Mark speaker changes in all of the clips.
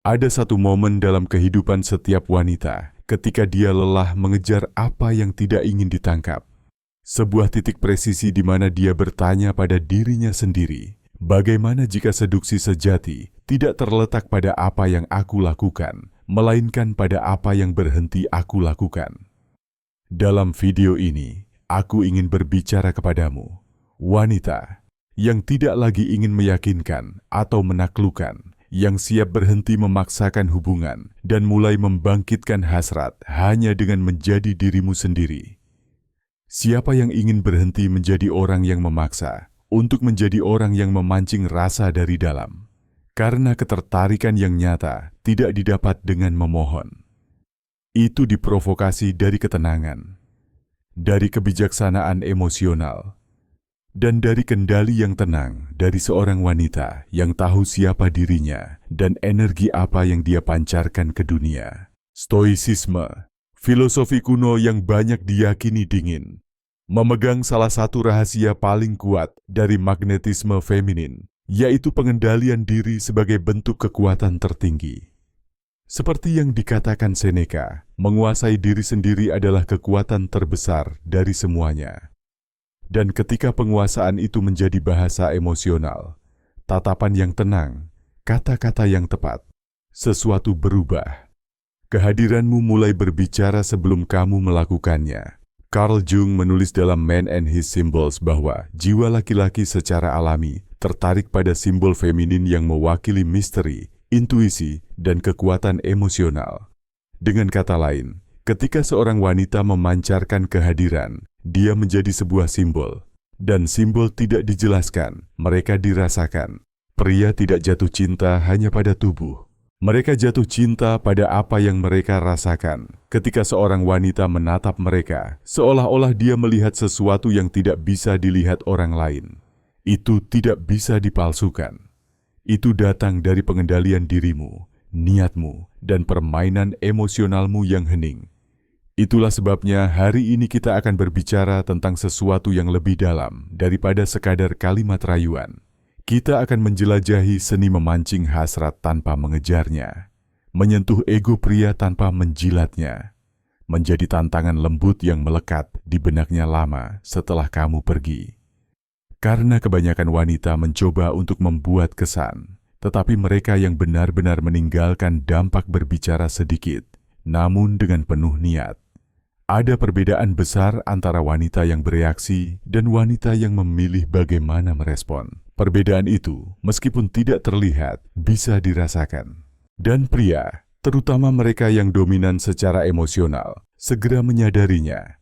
Speaker 1: Ada satu momen dalam kehidupan setiap wanita ketika dia lelah mengejar apa yang tidak ingin ditangkap. Sebuah titik presisi di mana dia bertanya pada dirinya sendiri, bagaimana jika seduksi sejati tidak terletak pada apa yang aku lakukan, melainkan pada apa yang berhenti aku lakukan. Dalam video ini, aku ingin berbicara kepadamu, wanita yang tidak lagi ingin meyakinkan atau menaklukkan, yang siap berhenti memaksakan hubungan dan mulai membangkitkan hasrat hanya dengan menjadi dirimu sendiri. Siapa yang ingin berhenti menjadi orang yang memaksa untuk menjadi orang yang memancing rasa dari dalam? Karena ketertarikan yang nyata tidak didapat dengan memohon. Itu diprovokasi dari ketenangan, dari kebijaksanaan emosional, dan dari kendali yang tenang dari seorang wanita yang tahu siapa dirinya dan energi apa yang dia pancarkan ke dunia. Stoicisme, filosofi kuno yang banyak diyakini dingin, memegang salah satu rahasia paling kuat dari magnetisme feminin, yaitu pengendalian diri sebagai bentuk kekuatan tertinggi. Seperti yang dikatakan Seneca, menguasai diri sendiri adalah kekuatan terbesar dari semuanya. Dan ketika penguasaan itu menjadi bahasa emosional, tatapan yang tenang, kata-kata yang tepat, sesuatu berubah. Kehadiranmu mulai berbicara sebelum kamu melakukannya. Carl Jung menulis dalam Man and His Symbols bahwa jiwa laki-laki secara alami tertarik pada simbol feminin yang mewakili misteri, intuisi, dan kekuatan emosional. Dengan kata lain, ketika seorang wanita memancarkan kehadiran, dia menjadi sebuah simbol, dan simbol tidak dijelaskan, mereka dirasakan. Pria tidak jatuh cinta hanya pada tubuh. Mereka jatuh cinta pada apa yang mereka rasakan. Ketika seorang wanita menatap mereka, seolah-olah dia melihat sesuatu yang tidak bisa dilihat orang lain. Itu tidak bisa dipalsukan. Itu datang dari pengendalian dirimu, niatmu, dan permainan emosionalmu yang hening. Itulah sebabnya hari ini kita akan berbicara tentang sesuatu yang lebih dalam daripada sekadar kalimat rayuan. Kita akan menjelajahi seni memancing hasrat tanpa mengejarnya, menyentuh ego pria tanpa menjilatnya, menjadi tantangan lembut yang melekat di benaknya lama setelah kamu pergi. Karena kebanyakan wanita mencoba untuk membuat kesan, tetapi mereka yang benar-benar meninggalkan dampak berbicara sedikit, namun dengan penuh niat. Ada perbedaan besar antara wanita yang bereaksi dan wanita yang memilih bagaimana merespon. Perbedaan itu, meskipun tidak terlihat, bisa dirasakan. Dan pria, terutama mereka yang dominan secara emosional, segera menyadarinya.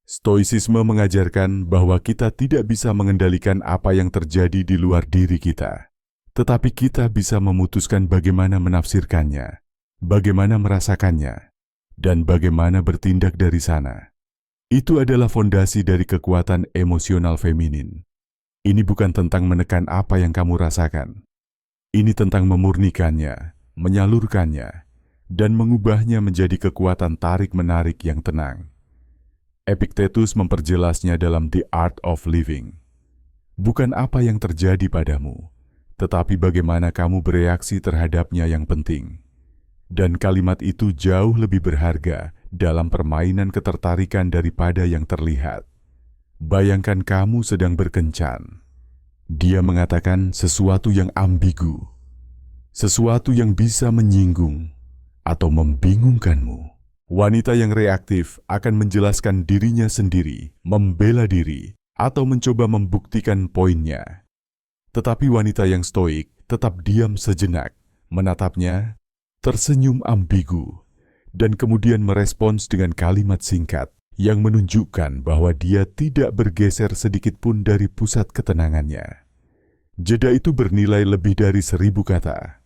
Speaker 1: Stoicisme mengajarkan bahwa kita tidak bisa mengendalikan apa yang terjadi di luar diri kita. Tetapi kita bisa memutuskan bagaimana menafsirkannya, bagaimana merasakannya, dan bagaimana bertindak dari sana. Itu adalah fondasi dari kekuatan emosional feminin. Ini bukan tentang menekan apa yang kamu rasakan. Ini tentang memurnikannya, menyalurkannya, dan mengubahnya menjadi kekuatan tarik-menarik yang tenang. Epictetus memperjelasnya dalam The Art of Living. Bukan apa yang terjadi padamu, tetapi bagaimana kamu bereaksi terhadapnya yang penting. Dan kalimat itu jauh lebih berharga dalam permainan ketertarikan daripada yang terlihat. Bayangkan kamu sedang berkencan. Dia mengatakan sesuatu yang ambigu, sesuatu yang bisa menyinggung atau membingungkanmu. Wanita yang reaktif akan menjelaskan dirinya sendiri, membela diri, atau mencoba membuktikan poinnya. Tetapi wanita yang stoik tetap diam sejenak, menatapnya, tersenyum ambigu, dan kemudian merespons dengan kalimat singkat yang menunjukkan bahwa dia tidak bergeser sedikit pun dari pusat ketenangannya. Jeda itu bernilai lebih dari 1000 kata.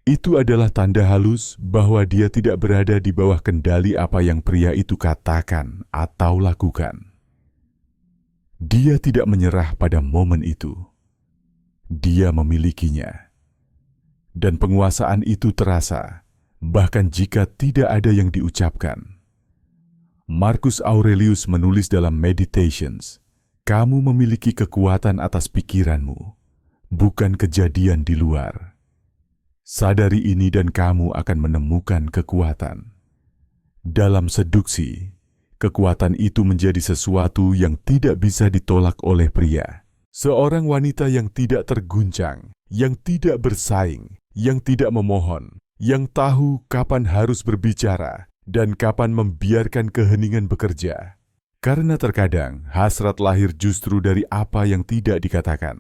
Speaker 1: Itu adalah tanda halus bahwa dia tidak berada di bawah kendali apa yang pria itu katakan atau lakukan. Dia tidak menyerah pada momen itu. Dia memilikinya. Dan penguasaan itu terasa, bahkan jika tidak ada yang diucapkan. Marcus Aurelius menulis dalam Meditations, kamu memiliki kekuatan atas pikiranmu, bukan kejadian di luar. Sadari ini dan kamu akan menemukan kekuatan. Dalam seduksi, kekuatan itu menjadi sesuatu yang tidak bisa ditolak oleh pria. Seorang wanita yang tidak terguncang, yang tidak bersaing, yang tidak memohon, yang tahu kapan harus berbicara dan kapan membiarkan keheningan bekerja. Karena terkadang hasrat lahir justru dari apa yang tidak dikatakan.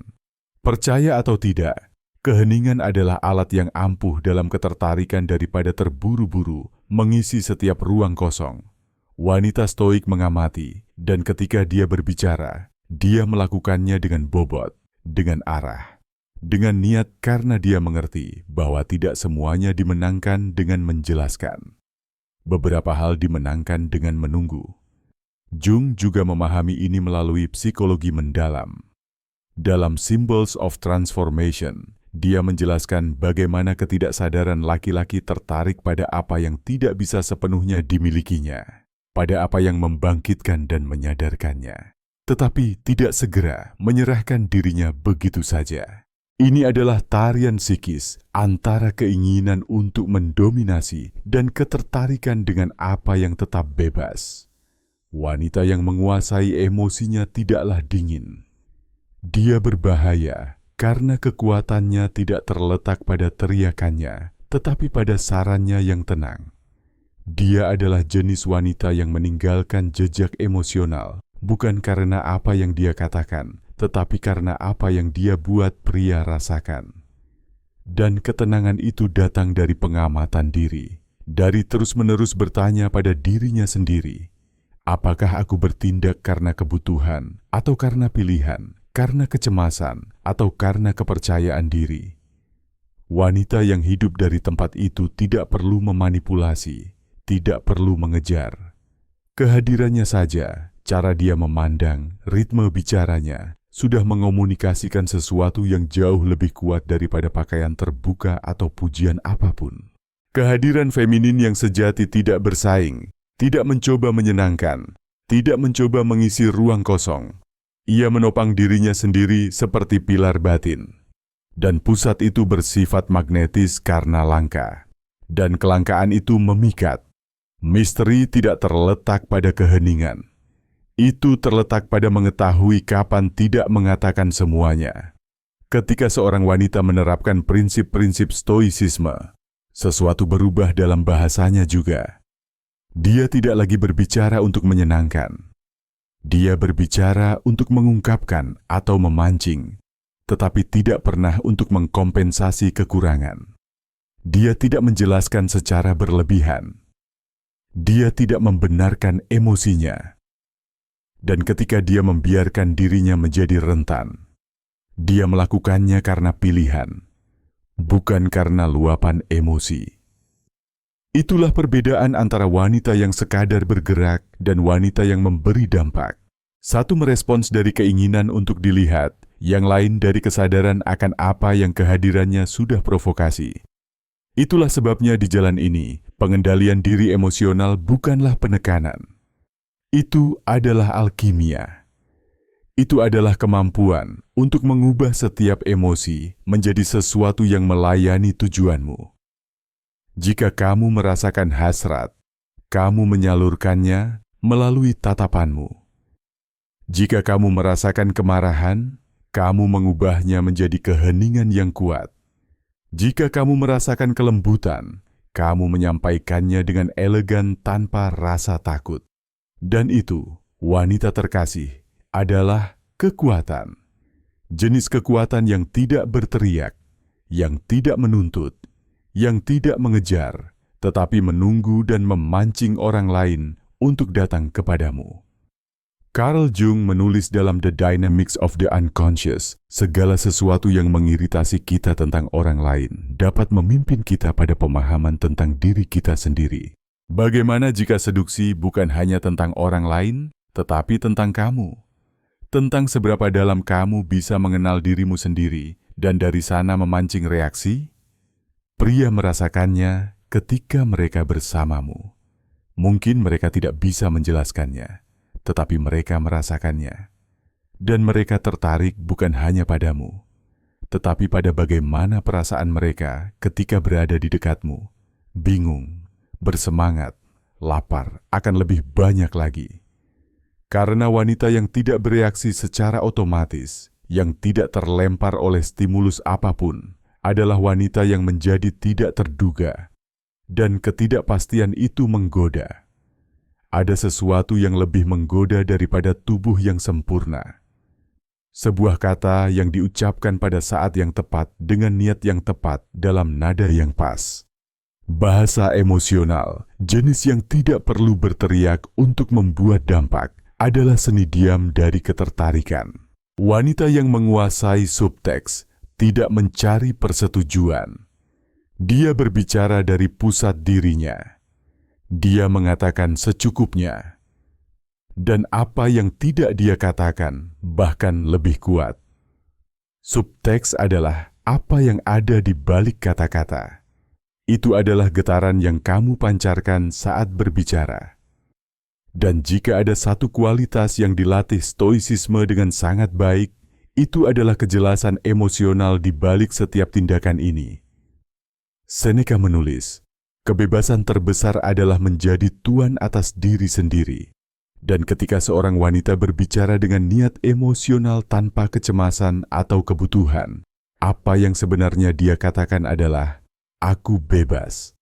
Speaker 1: Percaya atau tidak, keheningan adalah alat yang ampuh dalam ketertarikan daripada terburu-buru mengisi setiap ruang kosong. Wanita stoik mengamati, dan ketika dia berbicara, dia melakukannya dengan bobot, dengan arah, dengan niat karena dia mengerti bahwa tidak semuanya dimenangkan dengan menjelaskan. Beberapa hal dimenangkan dengan menunggu. Jung juga memahami ini melalui psikologi mendalam. Dalam Symbols of Transformation, dia menjelaskan bagaimana ketidaksadaran laki-laki tertarik pada apa yang tidak bisa sepenuhnya dimilikinya, pada apa yang membangkitkan dan menyadarkannya, tetapi tidak segera menyerahkan dirinya begitu saja. Ini adalah tarian psikis antara keinginan untuk mendominasi dan ketertarikan dengan apa yang tetap bebas. Wanita yang menguasai emosinya tidaklah dingin. Dia berbahaya karena kekuatannya tidak terletak pada teriakannya, tetapi pada sarannya yang tenang. Dia adalah jenis wanita yang meninggalkan jejak emosional, bukan karena apa yang dia katakan, tetapi karena apa yang dia buat pria rasakan. Dan ketenangan itu datang dari pengamatan diri, dari terus-menerus bertanya pada dirinya sendiri, apakah aku bertindak karena kebutuhan atau karena pilihan? Karena kecemasan atau karena kepercayaan diri. Wanita yang hidup dari tempat itu tidak perlu memanipulasi, tidak perlu mengejar. Kehadirannya saja, cara dia memandang, ritme bicaranya, sudah mengomunikasikan sesuatu yang jauh lebih kuat daripada pakaian terbuka atau pujian apapun. Kehadiran feminin yang sejati tidak bersaing, tidak mencoba menyenangkan, tidak mencoba mengisi ruang kosong. Ia menopang dirinya sendiri seperti pilar batin. Dan pusat itu bersifat magnetis karena langka. Dan kelangkaan itu memikat. Misteri tidak terletak pada keheningan. Itu terletak pada mengetahui kapan tidak mengatakan semuanya. Ketika seorang wanita menerapkan prinsip-prinsip stoisisme, sesuatu berubah dalam bahasanya juga. Dia tidak lagi berbicara untuk menyenangkan. Dia berbicara untuk mengungkapkan atau memancing, tetapi tidak pernah untuk mengkompensasi kekurangan. Dia tidak menjelaskan secara berlebihan. Dia tidak membenarkan emosinya. Dan ketika dia membiarkan dirinya menjadi rentan, dia melakukannya karena pilihan, bukan karena luapan emosi. Itulah perbedaan antara wanita yang sekadar bergerak dan wanita yang memberi dampak. Satu merespons dari keinginan untuk dilihat, yang lain dari kesadaran akan apa yang kehadirannya sudah provokasi. Itulah sebabnya di jalan ini, pengendalian diri emosional bukanlah penekanan. Itu adalah alkimia. Itu adalah kemampuan untuk mengubah setiap emosi menjadi sesuatu yang melayani tujuanmu. Jika kamu merasakan hasrat, kamu menyalurkannya melalui tatapanmu. Jika kamu merasakan kemarahan, kamu mengubahnya menjadi keheningan yang kuat. Jika kamu merasakan kelembutan, kamu menyampaikannya dengan elegan tanpa rasa takut. Dan itu, wanita terkasih, adalah kekuatan. Jenis kekuatan yang tidak berteriak, yang tidak menuntut, yang tidak mengejar, tetapi menunggu dan memancing orang lain untuk datang kepadamu. Carl Jung menulis dalam The Dynamics of the Unconscious, segala sesuatu yang mengiritasi kita tentang orang lain dapat memimpin kita pada pemahaman tentang diri kita sendiri. Bagaimana jika seduksi bukan hanya tentang orang lain, tetapi tentang kamu? Tentang seberapa dalam kamu bisa mengenal dirimu sendiri dan dari sana memancing reaksi? Pria merasakannya ketika mereka bersamamu. Mungkin mereka tidak bisa menjelaskannya, tetapi mereka merasakannya. Dan mereka tertarik bukan hanya padamu, tetapi pada bagaimana perasaan mereka ketika berada di dekatmu. Bingung, bersemangat, lapar akan lebih banyak lagi. Karena wanita yang tidak bereaksi secara otomatis, yang tidak terlempar oleh stimulus apapun, adalah wanita yang menjadi tidak terduga. Dan ketidakpastian itu menggoda. Ada sesuatu yang lebih menggoda daripada tubuh yang sempurna. Sebuah kata yang diucapkan pada saat yang tepat dengan niat yang tepat dalam nada yang pas. Bahasa emosional, jenis yang tidak perlu berteriak untuk membuat dampak, adalah seni diam dari ketertarikan. Wanita yang menguasai subteks tidak mencari persetujuan. Dia berbicara dari pusat dirinya. Dia mengatakan secukupnya. Dan apa yang tidak dia katakan bahkan lebih kuat. Subteks adalah apa yang ada di balik kata-kata. Itu adalah getaran yang kamu pancarkan saat berbicara. Dan jika ada satu kualitas yang dilatih stoicisme dengan sangat baik, itu adalah kejelasan emosional di balik setiap tindakan ini. Seneca menulis, kebebasan terbesar adalah menjadi tuan atas diri sendiri. Dan ketika seorang wanita berbicara dengan niat emosional tanpa kecemasan atau kebutuhan, apa yang sebenarnya dia katakan adalah, aku bebas.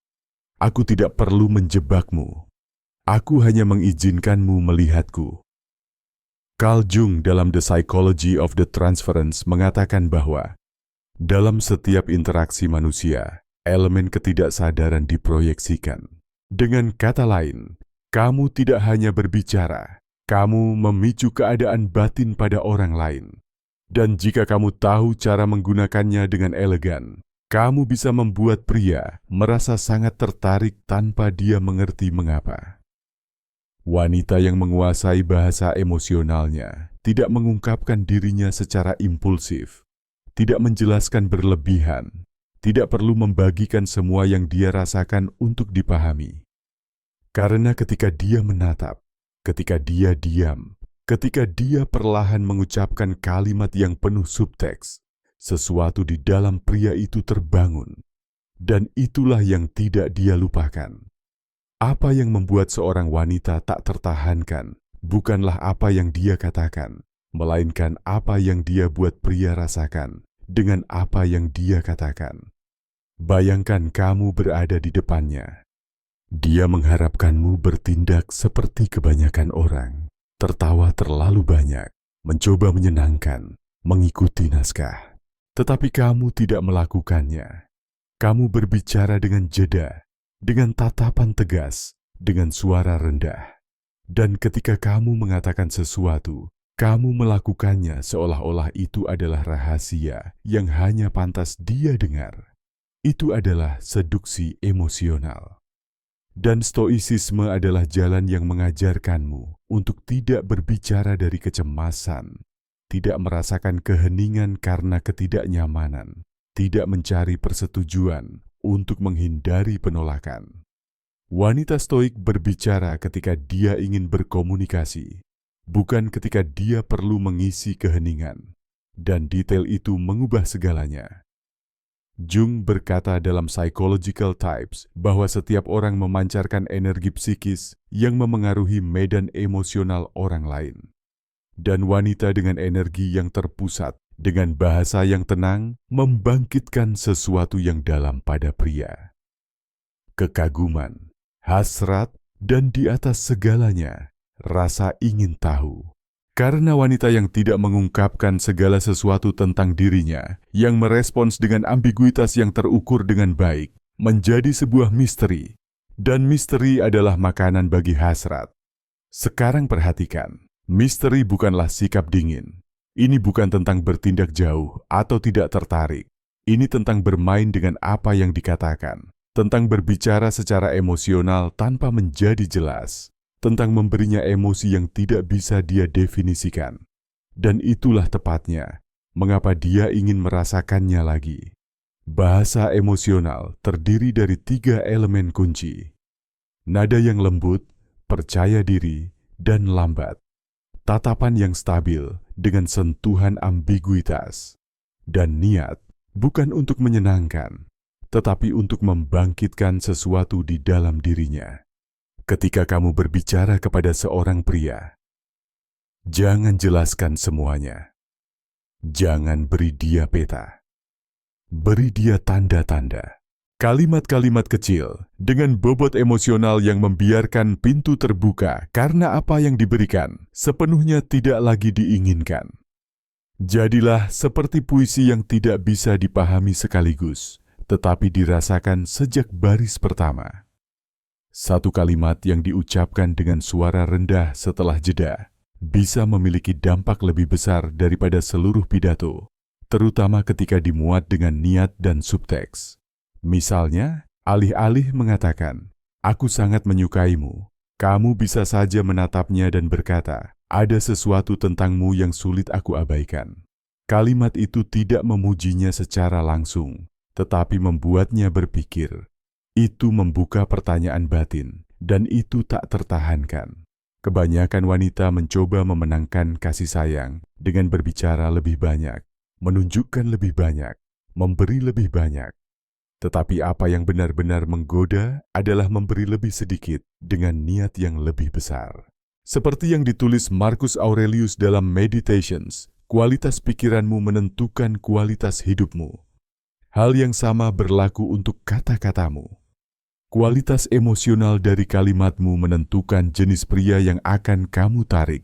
Speaker 1: Aku tidak perlu menjebakmu. Aku hanya mengizinkanmu melihatku. Carl Jung dalam The Psychology of the Transference mengatakan bahwa dalam setiap interaksi manusia, elemen ketidaksadaran diproyeksikan. Dengan kata lain, kamu tidak hanya berbicara, kamu memicu keadaan batin pada orang lain. Dan jika kamu tahu cara menggunakannya dengan elegan, kamu bisa membuat pria merasa sangat tertarik tanpa dia mengerti mengapa. Wanita yang menguasai bahasa emosionalnya tidak mengungkapkan dirinya secara impulsif, tidak menjelaskan berlebihan, tidak perlu membagikan semua yang dia rasakan untuk dipahami. Karena ketika dia menatap, ketika dia diam, ketika dia perlahan mengucapkan kalimat yang penuh subteks, sesuatu di dalam pria itu terbangun, dan itulah yang tidak dia lupakan. Apa yang membuat seorang wanita tak tertahankan bukanlah apa yang dia katakan, melainkan apa yang dia buat pria rasakan dengan apa yang dia katakan. Bayangkan kamu berada di depannya. Dia mengharapkanmu bertindak seperti kebanyakan orang, tertawa terlalu banyak, mencoba menyenangkan, mengikuti naskah. Tetapi kamu tidak melakukannya. Kamu berbicara dengan jeda, dengan tatapan tegas, dengan suara rendah. Dan ketika kamu mengatakan sesuatu, kamu melakukannya seolah-olah itu adalah rahasia yang hanya pantas dia dengar. Itu adalah seduksi emosional. Dan stoicisme adalah jalan yang mengajarkanmu untuk tidak berbicara dari kecemasan, tidak merasakan keheningan karena ketidaknyamanan, tidak mencari persetujuan untuk menghindari penolakan. Wanita stoik berbicara ketika dia ingin berkomunikasi, bukan ketika dia perlu mengisi keheningan, dan detail itu mengubah segalanya. Jung berkata dalam Psychological Types bahwa setiap orang memancarkan energi psikis yang memengaruhi medan emosional orang lain. Dan wanita dengan energi yang terpusat, dengan bahasa yang tenang, membangkitkan sesuatu yang dalam pada pria. Kekaguman, hasrat, dan di atas segalanya, rasa ingin tahu. Karena wanita yang tidak mengungkapkan segala sesuatu tentang dirinya, yang merespons dengan ambiguitas yang terukur dengan baik, menjadi sebuah misteri. Dan misteri adalah makanan bagi hasrat. Sekarang perhatikan, misteri bukanlah sikap dingin. Ini bukan tentang bertindak jauh atau tidak tertarik. Ini tentang bermain dengan apa yang dikatakan. Tentang berbicara secara emosional tanpa menjadi jelas. Tentang memberinya emosi yang tidak bisa dia definisikan. Dan itulah tepatnya mengapa dia ingin merasakannya lagi. Bahasa emosional terdiri dari 3 elemen kunci. Nada yang lembut, percaya diri, dan lambat. Tatapan yang stabil dengan sentuhan ambiguitas. Dan niat bukan untuk menyenangkan, tetapi untuk membangkitkan sesuatu di dalam dirinya. Ketika kamu berbicara kepada seorang pria, jangan jelaskan semuanya. Jangan beri dia peta. Beri dia tanda-tanda. Kalimat-kalimat kecil dengan bobot emosional yang membiarkan pintu terbuka karena apa yang diberikan sepenuhnya tidak lagi diinginkan. Jadilah seperti puisi yang tidak bisa dipahami sekaligus, tetapi dirasakan sejak baris pertama. Satu kalimat yang diucapkan dengan suara rendah setelah jeda bisa memiliki dampak lebih besar daripada seluruh pidato, terutama ketika dimuat dengan niat dan subteks. Misalnya, alih-alih mengatakan, "Aku sangat menyukaimu," kamu bisa saja menatapnya dan berkata, "Ada sesuatu tentangmu yang sulit aku abaikan." Kalimat itu tidak memujinya secara langsung, tetapi membuatnya berpikir. Itu membuka pertanyaan batin, dan itu tak tertahankan. Kebanyakan wanita mencoba memenangkan kasih sayang dengan berbicara lebih banyak, menunjukkan lebih banyak, memberi lebih banyak. Tetapi apa yang benar-benar menggoda adalah memberi lebih sedikit dengan niat yang lebih besar. Seperti yang ditulis Marcus Aurelius dalam Meditations, kualitas pikiranmu menentukan kualitas hidupmu. Hal yang sama berlaku untuk kata-katamu. Kualitas emosional dari kalimatmu menentukan jenis pria yang akan kamu tarik.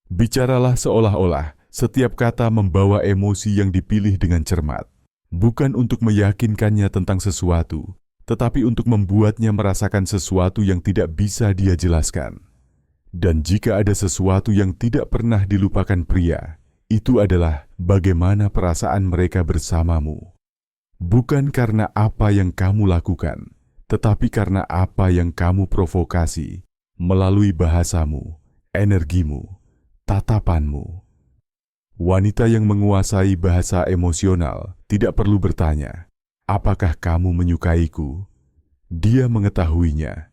Speaker 1: Bicaralah seolah-olah setiap kata membawa emosi yang dipilih dengan cermat. Bukan untuk meyakinkannya tentang sesuatu, tetapi untuk membuatnya merasakan sesuatu yang tidak bisa dia jelaskan. Dan jika ada sesuatu yang tidak pernah dilupakan pria, itu adalah bagaimana perasaan mereka bersamamu. Bukan karena apa yang kamu lakukan, tetapi karena apa yang kamu provokasi melalui bahasamu, energimu, tatapanmu. Wanita yang menguasai bahasa emosional tidak perlu bertanya, "Apakah kamu menyukaiku?" Dia mengetahuinya,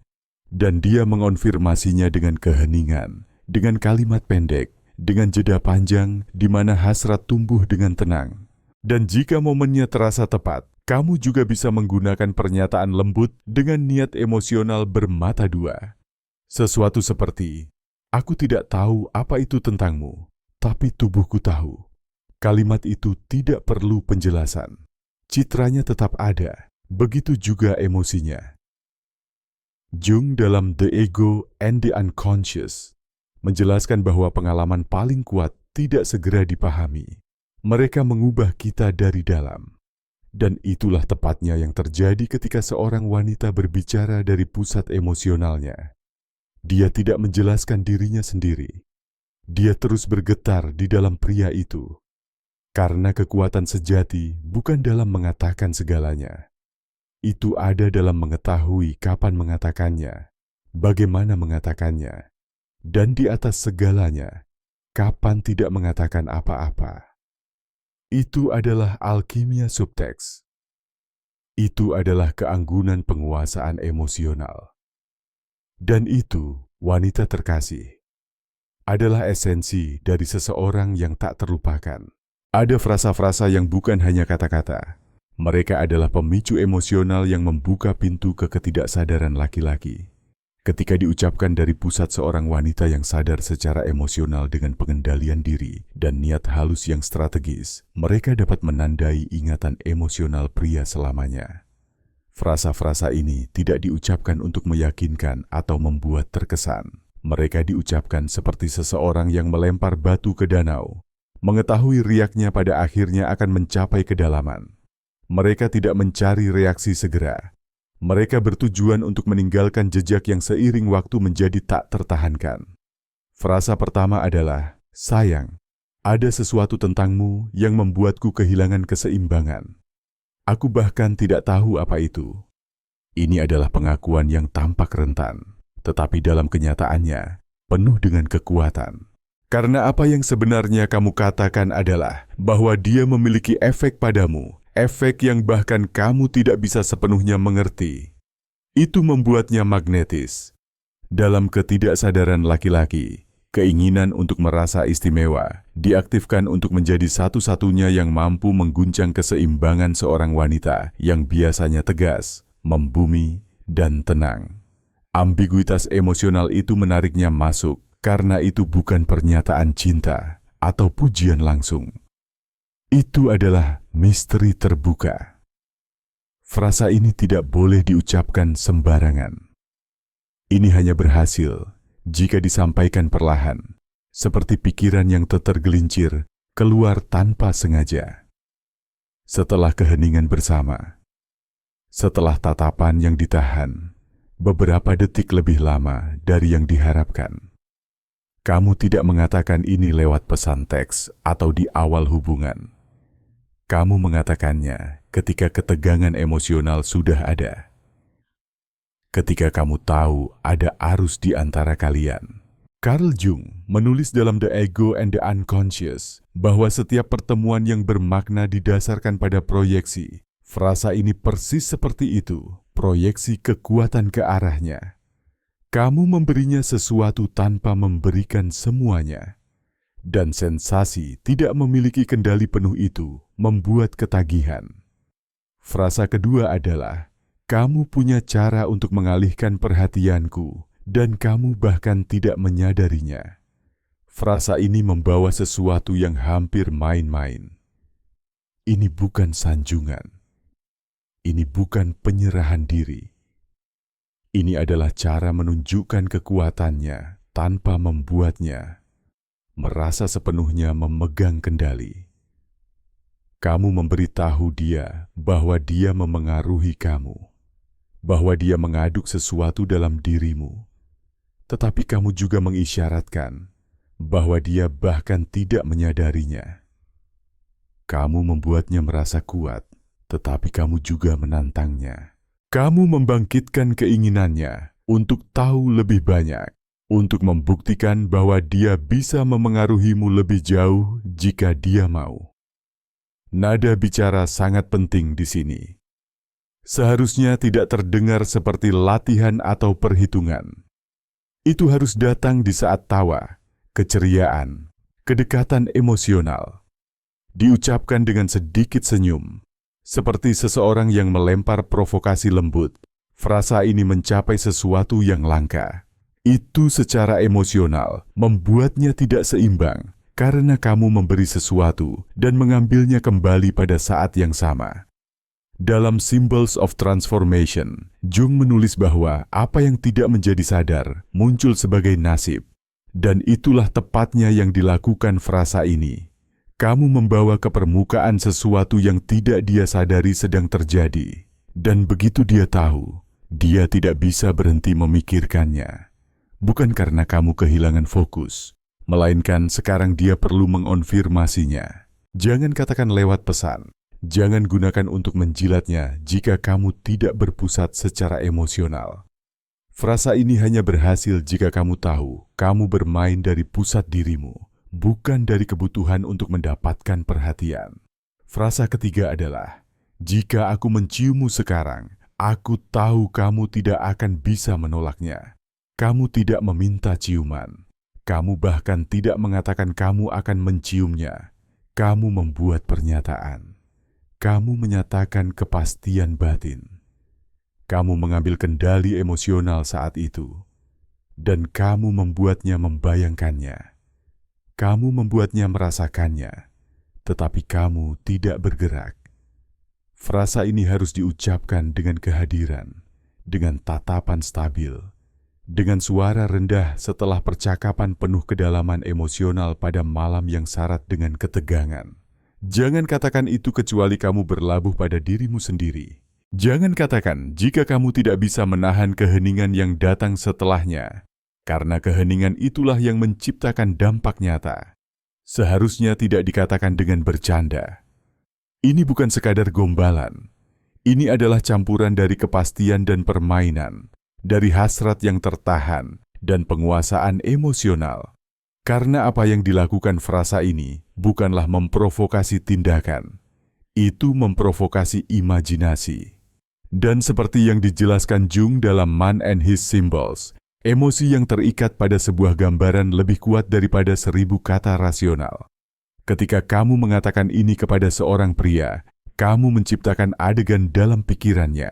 Speaker 1: dan dia mengonfirmasinya dengan keheningan, dengan kalimat pendek, dengan jeda panjang di mana hasrat tumbuh dengan tenang. Dan jika momennya terasa tepat, kamu juga bisa menggunakan pernyataan lembut dengan niat emosional bermata dua. Sesuatu seperti, "Aku tidak tahu apa itu tentangmu, tapi tubuhku tahu." Kalimat itu tidak perlu penjelasan. Citranya tetap ada, begitu juga emosinya. Jung dalam The Ego and the Unconscious menjelaskan bahwa pengalaman paling kuat tidak segera dipahami. Mereka mengubah kita dari dalam. Dan itulah tepatnya yang terjadi ketika seorang wanita berbicara dari pusat emosionalnya. Dia tidak menjelaskan dirinya sendiri. Dia terus bergetar di dalam pria itu. Karena kekuatan sejati bukan dalam mengatakan segalanya. Itu ada dalam mengetahui kapan mengatakannya, bagaimana mengatakannya, dan di atas segalanya, kapan tidak mengatakan apa-apa. Itu adalah alkimia subteks. Itu adalah keanggunan penguasaan emosional. Dan itu, wanita terkasih, adalah esensi dari seseorang yang tak terlupakan. Ada frasa-frasa yang bukan hanya kata-kata. Mereka adalah pemicu emosional yang membuka pintu ke ketidaksadaran laki-laki. Ketika diucapkan dari pusat seorang wanita yang sadar secara emosional dengan pengendalian diri dan niat halus yang strategis, mereka dapat menandai ingatan emosional pria selamanya. Frasa-frasa ini tidak diucapkan untuk meyakinkan atau membuat terkesan. Mereka diucapkan seperti seseorang yang melempar batu ke danau, mengetahui riaknya pada akhirnya akan mencapai kedalaman. Mereka tidak mencari reaksi segera. Mereka bertujuan untuk meninggalkan jejak yang seiring waktu menjadi tak tertahankan. Frasa pertama adalah, "Sayang, ada sesuatu tentangmu yang membuatku kehilangan keseimbangan. Aku bahkan tidak tahu apa itu." Ini adalah pengakuan yang tampak rentan, tetapi dalam kenyataannya penuh dengan kekuatan. Karena apa yang sebenarnya kamu katakan adalah bahwa dia memiliki efek padamu, efek yang bahkan kamu tidak bisa sepenuhnya mengerti. Itu membuatnya magnetis. Dalam ketidaksadaran laki-laki, Keinginan untuk merasa istimewa diaktifkan untuk menjadi satu-satunya yang mampu mengguncang keseimbangan seorang wanita yang biasanya tegas, membumi, dan tenang. Ambiguitas emosional itu menariknya masuk karena itu bukan pernyataan cinta atau pujian langsung. Itu adalah misteri terbuka. Frasa ini tidak boleh diucapkan sembarangan. Ini hanya berhasil jika disampaikan perlahan, seperti pikiran yang tergelincir keluar tanpa sengaja. Setelah keheningan bersama, setelah tatapan yang ditahan, beberapa detik lebih lama dari yang diharapkan. Kamu tidak mengatakan ini lewat pesan teks atau di awal hubungan. Kamu mengatakannya ketika ketegangan emosional sudah ada. Ketika kamu tahu ada arus di antara kalian. Carl Jung menulis dalam The Ego and the Unconscious bahwa setiap pertemuan yang bermakna didasarkan pada proyeksi. Frasa ini persis seperti itu, proyeksi kekuatan ke arahnya. Kamu memberinya sesuatu tanpa memberikan semuanya. Dan sensasi tidak memiliki kendali penuh itu membuat ketagihan. Frasa kedua adalah, kamu punya cara untuk mengalihkan perhatianku, dan kamu bahkan tidak menyadarinya. Frasa ini membawa sesuatu yang hampir main-main. Ini bukan sanjungan. Ini bukan penyerahan diri. Ini adalah cara menunjukkan kekuatannya tanpa membuatnya merasa sepenuhnya memegang kendali. Kamu memberitahu dia bahwa dia memengaruhi kamu, bahwa dia mengaduk sesuatu dalam dirimu, tetapi kamu juga mengisyaratkan bahwa dia bahkan tidak menyadarinya. Kamu membuatnya merasa kuat, tetapi kamu juga menantangnya. Kamu membangkitkan keinginannya untuk tahu lebih banyak, untuk membuktikan bahwa dia bisa memengaruhimu lebih jauh jika dia mau. Nada bicara sangat penting di sini. Seharusnya tidak terdengar seperti latihan atau perhitungan. Itu harus datang di saat tawa, keceriaan, kedekatan emosional. Diucapkan dengan sedikit senyum, seperti seseorang yang melempar provokasi lembut. Frasa ini mencapai sesuatu yang langka. Itu secara emosional membuatnya tidak seimbang karena kamu memberi sesuatu dan mengambilnya kembali pada saat yang sama. Dalam Symbols of Transformation, Jung menulis bahwa apa yang tidak menjadi sadar muncul sebagai nasib. Dan itulah tepatnya yang dilakukan frasa ini. Kamu membawa ke permukaan sesuatu yang tidak dia sadari sedang terjadi. Dan begitu dia tahu, dia tidak bisa berhenti memikirkannya. Bukan karena kamu kehilangan fokus, melainkan sekarang dia perlu mengonfirmasinya. Jangan katakan lewat pesan. Jangan gunakan untuk menjilatnya jika kamu tidak berpusat secara emosional. Frasa ini hanya berhasil jika kamu tahu kamu bermain dari pusat dirimu, bukan dari kebutuhan untuk mendapatkan perhatian. Frasa ketiga adalah, jika aku menciummu sekarang, aku tahu kamu tidak akan bisa menolaknya. Kamu tidak meminta ciuman. Kamu bahkan tidak mengatakan kamu akan menciumnya. Kamu membuat pernyataan. Kamu menyatakan kepastian batin. Kamu mengambil kendali emosional saat itu, dan kamu membuatnya membayangkannya. Kamu membuatnya merasakannya, tetapi kamu tidak bergerak. Frasa ini harus diucapkan dengan kehadiran, dengan tatapan stabil, dengan suara rendah setelah percakapan penuh kedalaman emosional pada malam yang syarat dengan ketegangan. Jangan katakan itu kecuali kamu berlabuh pada dirimu sendiri. Jangan katakan jika kamu tidak bisa menahan keheningan yang datang setelahnya, karena keheningan itulah yang menciptakan dampak nyata. Seharusnya tidak dikatakan dengan bercanda. Ini bukan sekadar gombalan. Ini adalah campuran dari kepastian dan permainan, dari hasrat yang tertahan dan penguasaan emosional. Karena apa yang dilakukan frasa ini bukanlah memprovokasi tindakan. Itu memprovokasi imajinasi. Dan seperti yang dijelaskan Jung dalam Man and His Symbols, Emosi yang terikat pada sebuah gambaran lebih kuat daripada 1000 kata rasional. Ketika kamu mengatakan ini kepada seorang pria, kamu menciptakan adegan dalam pikirannya.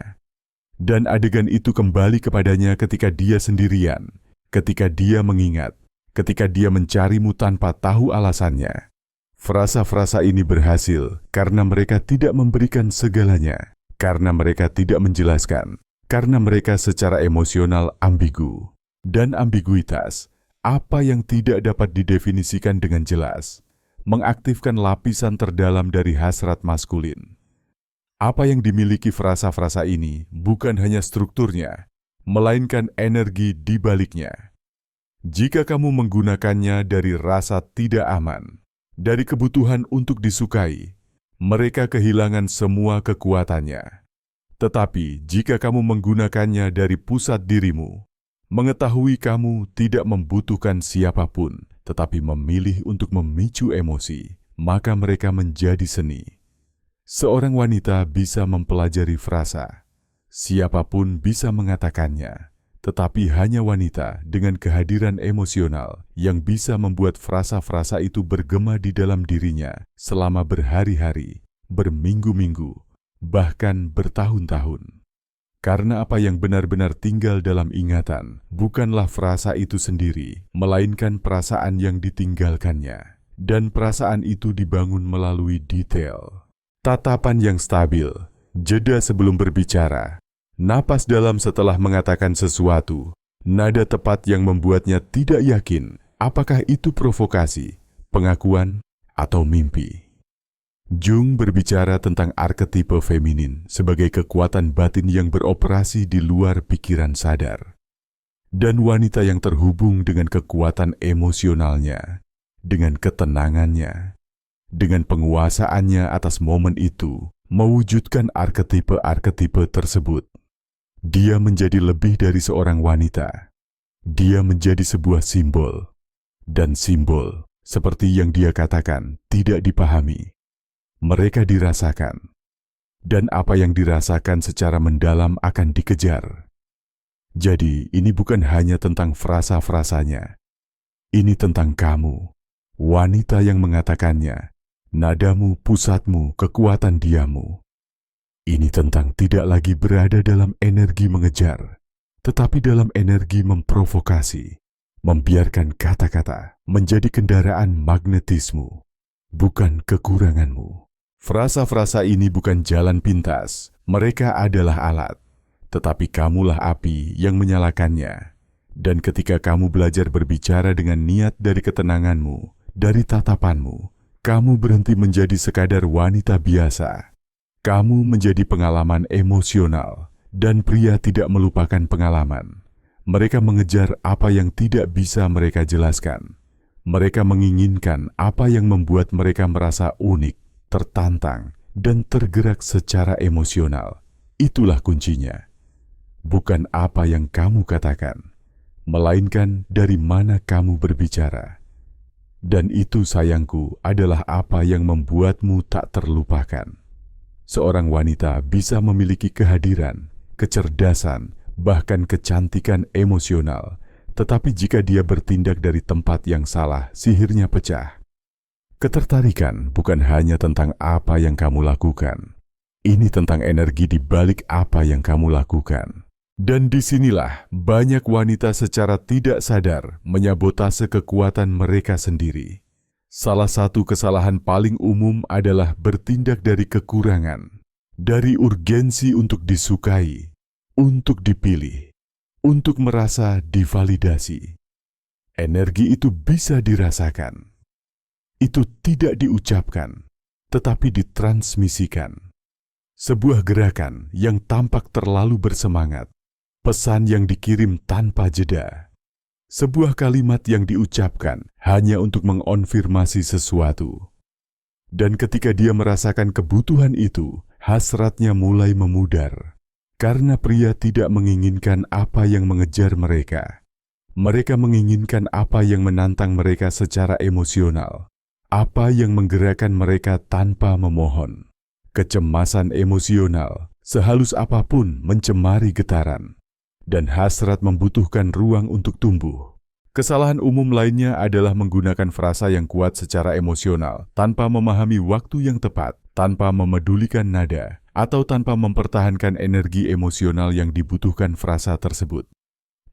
Speaker 1: Dan adegan itu kembali kepadanya ketika dia sendirian, ketika dia mengingat, ketika dia mencarimu tanpa tahu alasannya. Frasa-frasa ini berhasil karena mereka tidak memberikan segalanya, karena mereka tidak menjelaskan, karena mereka secara emosional ambigu. Dan ambiguitas, apa yang tidak dapat didefinisikan dengan jelas, mengaktifkan lapisan terdalam dari hasrat maskulin. Apa yang dimiliki frasa-frasa ini bukan hanya strukturnya, melainkan energi di baliknya. Jika kamu menggunakannya dari rasa tidak aman, dari kebutuhan untuk disukai, mereka kehilangan semua kekuatannya. Tetapi jika kamu menggunakannya dari pusat dirimu, mengetahui kamu tidak membutuhkan siapapun, tetapi memilih untuk memicu emosi, maka mereka menjadi seni. Seorang wanita bisa mempelajari frasa. Siapapun bisa mengatakannya, tetapi hanya wanita dengan kehadiran emosional yang bisa membuat frasa-frasa itu bergema di dalam dirinya selama berhari-hari, berminggu-minggu, bahkan bertahun-tahun. Karena apa yang benar-benar tinggal dalam ingatan bukanlah frasa itu sendiri, melainkan perasaan yang ditinggalkannya. Dan perasaan itu dibangun melalui detail. Tatapan yang stabil, jeda sebelum berbicara, napas dalam setelah mengatakan sesuatu, nada tepat yang membuatnya tidak yakin apakah itu provokasi, pengakuan, atau mimpi. Jung berbicara tentang arketipe feminin sebagai kekuatan batin yang beroperasi di luar pikiran sadar. Dan wanita yang terhubung dengan kekuatan emosionalnya, dengan ketenangannya, dengan penguasaannya atas momen itu, mewujudkan arketipe-arketipe tersebut. Dia menjadi lebih dari seorang wanita. Dia menjadi sebuah simbol. Dan simbol, seperti yang dia katakan, tidak dipahami. Mereka dirasakan, dan apa yang dirasakan secara mendalam akan dikejar. Jadi, ini bukan hanya tentang frasa-frasanya. Ini tentang kamu, wanita yang mengatakannya, nadamu, pusatmu, kekuatan diamu. Ini tentang tidak lagi berada dalam energi mengejar, tetapi dalam energi memprovokasi, membiarkan kata-kata menjadi kendaraan magnetismu, bukan kekuranganmu. Frasa-frasa ini bukan jalan pintas, mereka adalah alat, tetapi kamulah api yang menyalakannya. Dan ketika kamu belajar berbicara dengan niat dari ketenanganmu, dari tatapanmu, kamu berhenti menjadi sekadar wanita biasa. Kamu menjadi pengalaman emosional, dan pria tidak melupakan pengalaman. Mereka mengejar apa yang tidak bisa mereka jelaskan. Mereka menginginkan apa yang membuat mereka merasa unik, tertantang, dan tergerak secara emosional. Itulah kuncinya. Bukan apa yang kamu katakan, melainkan dari mana kamu berbicara. Dan itu, sayangku, adalah apa yang membuatmu tak terlupakan. Seorang wanita bisa memiliki kehadiran, kecerdasan, bahkan kecantikan emosional, tetapi jika dia bertindak dari tempat yang salah, sihirnya pecah. Ketertarikan bukan hanya tentang apa yang kamu lakukan. Ini tentang energi di balik apa yang kamu lakukan. Dan disinilah banyak wanita secara tidak sadar menyabotase kekuatan mereka sendiri. Salah satu kesalahan paling umum adalah bertindak dari kekurangan, dari urgensi untuk disukai, untuk dipilih, untuk merasa divalidasi. Energi itu bisa dirasakan. Itu tidak diucapkan, tetapi ditransmisikan. Sebuah gerakan yang tampak terlalu bersemangat, pesan yang dikirim tanpa jeda, sebuah kalimat yang diucapkan hanya untuk mengonfirmasi sesuatu. Dan ketika dia merasakan kebutuhan itu, hasratnya mulai memudar, karena pria tidak menginginkan apa yang mengejar mereka. Mereka menginginkan apa yang menantang mereka secara emosional. Apa yang menggerakkan mereka tanpa memohon. Kecemasan emosional, sehalus apapun mencemari getaran. dan hasrat membutuhkan ruang untuk tumbuh. Kesalahan umum lainnya adalah menggunakan frasa yang kuat secara emosional tanpa memahami waktu yang tepat, tanpa memedulikan nada, atau tanpa mempertahankan energi emosional yang dibutuhkan frasa tersebut.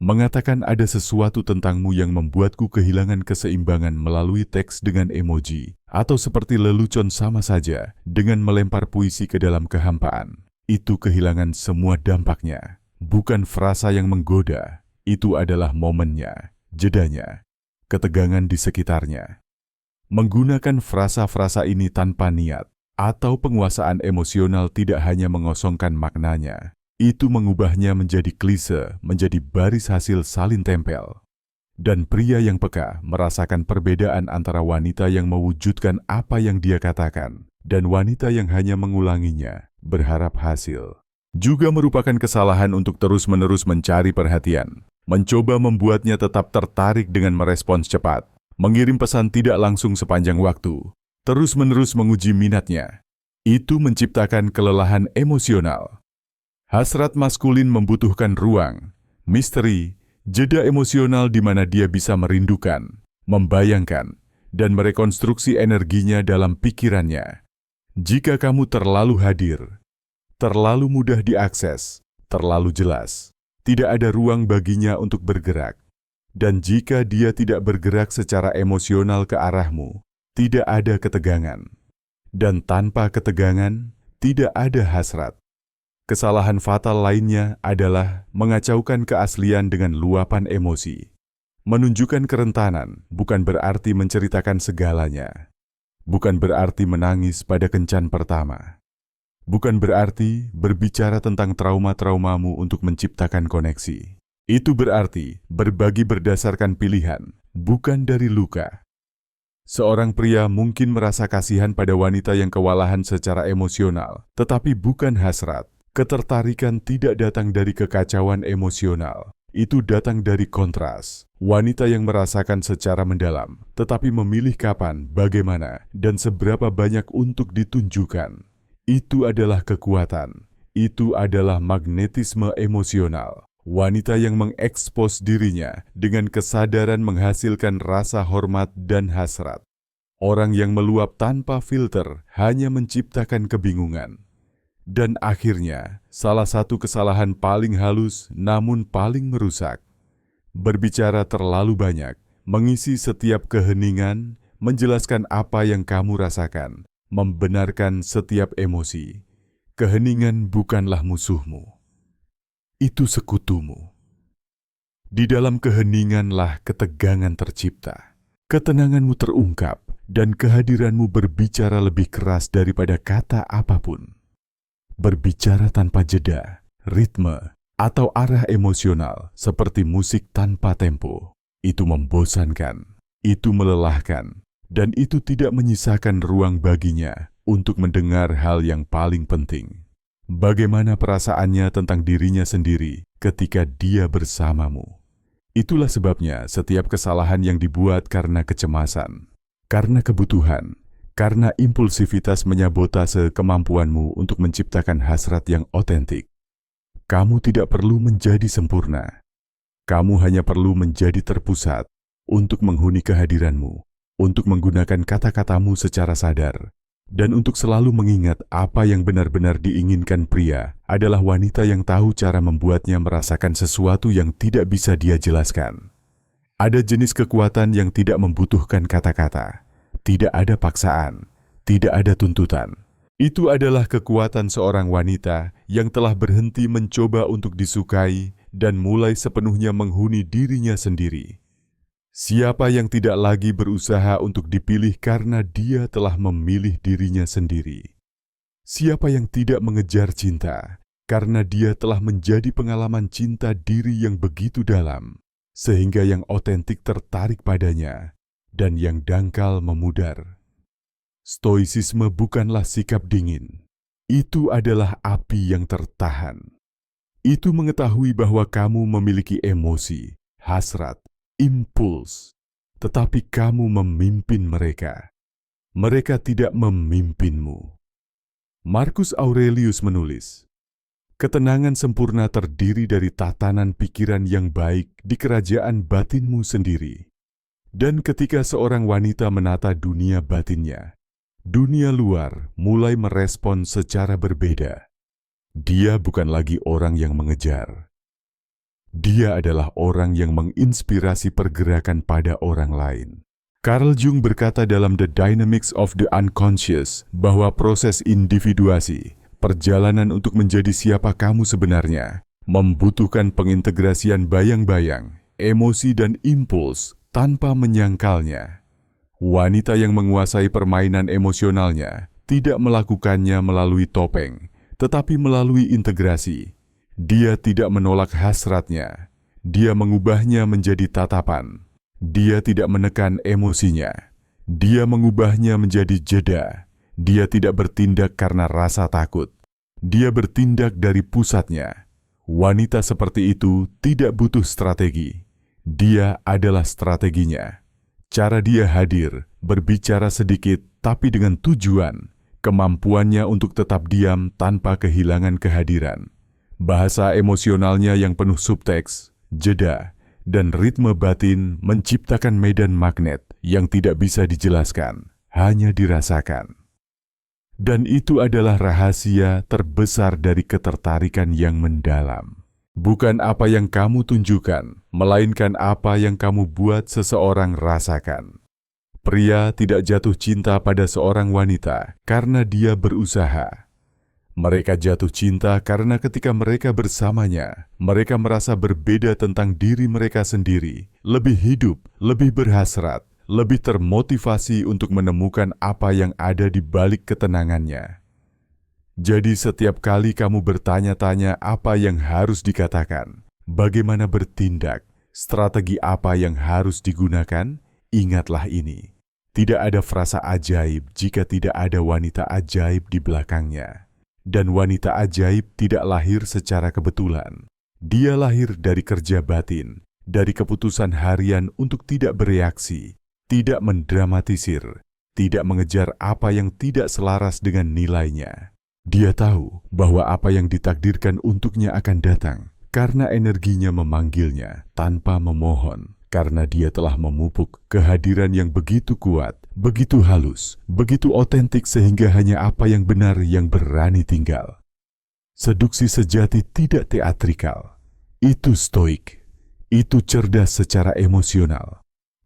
Speaker 1: Mengatakan ada sesuatu tentangmu yang membuatku kehilangan keseimbangan melalui teks dengan emoji, atau seperti lelucon sama saja dengan melempar puisi ke dalam kehampaan. Itu kehilangan semua dampaknya. Bukan frasa yang menggoda, itu adalah momennya, jedanya, ketegangan di sekitarnya. Menggunakan frasa-frasa ini tanpa niat atau penguasaan emosional tidak hanya mengosongkan maknanya, itu mengubahnya menjadi klise, menjadi baris hasil salin tempel. Dan pria yang peka merasakan perbedaan antara wanita yang mewujudkan apa yang dia katakan dan wanita yang hanya mengulanginya, berharap hasil. Juga merupakan kesalahan untuk terus-menerus mencari perhatian, mencoba membuatnya tetap tertarik dengan merespons cepat, mengirim pesan tidak langsung sepanjang waktu, terus-menerus menguji minatnya. Itu menciptakan kelelahan emosional. Hasrat maskulin membutuhkan ruang, misteri, jeda emosional di mana dia bisa merindukan, membayangkan, dan merekonstruksi energinya dalam pikirannya. Jika kamu terlalu hadir, terlalu mudah diakses, terlalu jelas, tidak ada ruang baginya untuk bergerak. Dan jika dia tidak bergerak secara emosional ke arahmu, tidak ada ketegangan. Dan tanpa ketegangan, tidak ada hasrat. Kesalahan fatal lainnya adalah mengacaukan keaslian dengan luapan emosi. Menunjukkan kerentanan bukan berarti menceritakan segalanya. Bukan berarti menangis pada kencan pertama. Bukan berarti berbicara tentang trauma-traumamu untuk menciptakan koneksi. Itu berarti berbagi berdasarkan pilihan, bukan dari luka. Seorang pria mungkin merasa kasihan pada wanita yang kewalahan secara emosional, tetapi bukan hasrat. Ketertarikan tidak datang dari kekacauan emosional, itu datang dari kontras. Wanita yang merasakan secara mendalam, tetapi memilih kapan, bagaimana, dan seberapa banyak untuk ditunjukkan. Itu adalah kekuatan, itu adalah magnetisme emosional. Wanita yang mengekspos dirinya dengan kesadaran menghasilkan rasa hormat dan hasrat. Orang yang meluap tanpa filter hanya menciptakan kebingungan. Dan akhirnya, salah satu kesalahan paling halus namun paling merusak. Berbicara terlalu banyak, mengisi setiap keheningan, menjelaskan apa yang kamu rasakan, membenarkan setiap emosi. Keheningan bukanlah musuhmu. Itu sekutumu. Di dalam keheninganlah ketegangan tercipta. Ketenanganmu terungkap dan kehadiranmu berbicara lebih keras daripada kata apapun. Berbicara tanpa jeda, ritme, atau arah emosional seperti musik tanpa tempo. Itu membosankan, itu melelahkan, dan itu tidak menyisakan ruang baginya untuk mendengar hal yang paling penting. Bagaimana perasaannya tentang dirinya sendiri ketika dia bersamamu. Itulah sebabnya setiap kesalahan yang dibuat karena kecemasan, karena kebutuhan, karena impulsivitas menyabotase kemampuanmu untuk menciptakan hasrat yang otentik. Kamu tidak perlu menjadi sempurna. Kamu hanya perlu menjadi terpusat untuk menghuni kehadiranmu, untuk menggunakan kata-katamu secara sadar, dan untuk selalu mengingat apa yang benar-benar diinginkan pria adalah wanita yang tahu cara membuatnya merasakan sesuatu yang tidak bisa dia jelaskan. Ada jenis kekuatan yang tidak membutuhkan kata-kata. Tidak ada paksaan, tidak ada tuntutan. Itu adalah kekuatan seorang wanita yang telah berhenti mencoba untuk disukai dan mulai sepenuhnya menghuni dirinya sendiri. Siapa yang tidak lagi berusaha untuk dipilih karena dia telah memilih dirinya sendiri? Siapa yang tidak mengejar cinta karena dia telah menjadi pengalaman cinta diri yang begitu dalam, sehingga yang otentik tertarik padanya, dan yang dangkal memudar. Stoisisme bukanlah sikap dingin. Itu adalah api yang tertahan. Itu mengetahui bahwa kamu memiliki emosi, hasrat, impuls, tetapi kamu memimpin mereka. Mereka tidak memimpinmu. Marcus Aurelius menulis, Ketenangan sempurna terdiri dari tatanan pikiran yang baik di kerajaan batinmu sendiri. Dan ketika seorang wanita menata dunia batinnya, dunia luar mulai merespon secara berbeda. Dia bukan lagi orang yang mengejar. Dia adalah orang yang menginspirasi pergerakan pada orang lain. Carl Jung berkata dalam The Dynamics of the Unconscious bahwa proses individuasi, perjalanan untuk menjadi siapa kamu sebenarnya, membutuhkan pengintegrasian bayang-bayang, emosi dan impuls tanpa menyangkalnya. Wanita yang menguasai permainan emosionalnya tidak melakukannya melalui topeng, tetapi melalui integrasi. Dia tidak menolak hasratnya, dia mengubahnya menjadi tatapan. Dia tidak menekan emosinya, dia mengubahnya menjadi jeda. Dia tidak bertindak karena rasa takut. Dia bertindak dari pusatnya. Wanita seperti itu tidak butuh strategi. Dia adalah strateginya. Cara dia hadir, berbicara sedikit tapi dengan tujuan, kemampuannya untuk tetap diam tanpa kehilangan kehadiran. Bahasa emosionalnya yang penuh subteks, jeda, dan ritme batin menciptakan medan magnet yang tidak bisa dijelaskan, hanya dirasakan. Dan itu adalah rahasia terbesar dari ketertarikan yang mendalam. Bukan apa yang kamu tunjukkan, melainkan apa yang kamu buat seseorang rasakan. Pria tidak jatuh cinta pada seorang wanita karena dia berusaha. Mereka jatuh cinta karena ketika mereka bersamanya, mereka merasa berbeda tentang diri mereka sendiri, lebih hidup, lebih berhasrat, lebih termotivasi untuk menemukan apa yang ada di balik ketenangannya. Jadi setiap kali kamu bertanya-tanya apa yang harus dikatakan, bagaimana bertindak, strategi apa yang harus digunakan, ingatlah ini. Tidak ada frasa ajaib jika tidak ada wanita ajaib di belakangnya. Dan wanita ajaib tidak lahir secara kebetulan. Dia lahir dari kerja batin, dari keputusan harian untuk tidak bereaksi, tidak mendramatisir, tidak mengejar apa yang tidak selaras dengan nilainya. Dia tahu bahwa apa yang ditakdirkan untuknya akan datang karena energinya memanggilnya tanpa memohon, karena dia telah memupuk kehadiran yang begitu kuat, begitu halus, begitu otentik sehingga hanya apa yang benar yang berani tinggal. Seduksi sejati tidak teatrikal, itu stoik, itu cerdas secara emosional.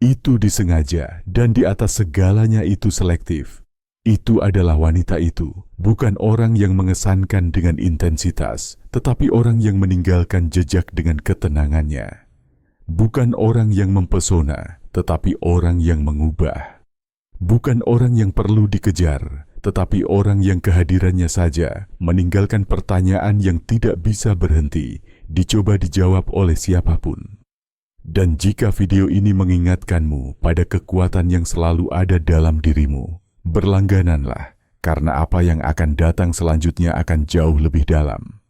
Speaker 1: Itu disengaja dan di atas segalanya itu selektif. Itu adalah wanita itu, bukan orang yang mengesankan dengan intensitas, tetapi orang yang meninggalkan jejak dengan ketenangannya. Bukan orang yang mempesona, tetapi orang yang mengubah. Bukan orang yang perlu dikejar, tetapi orang yang kehadirannya saja meninggalkan pertanyaan yang tidak bisa berhenti, dicoba dijawab oleh siapapun. Dan jika video ini mengingatkanmu pada kekuatan yang selalu ada dalam dirimu, berlanggananlah, karena apa yang akan datang selanjutnya akan jauh lebih dalam.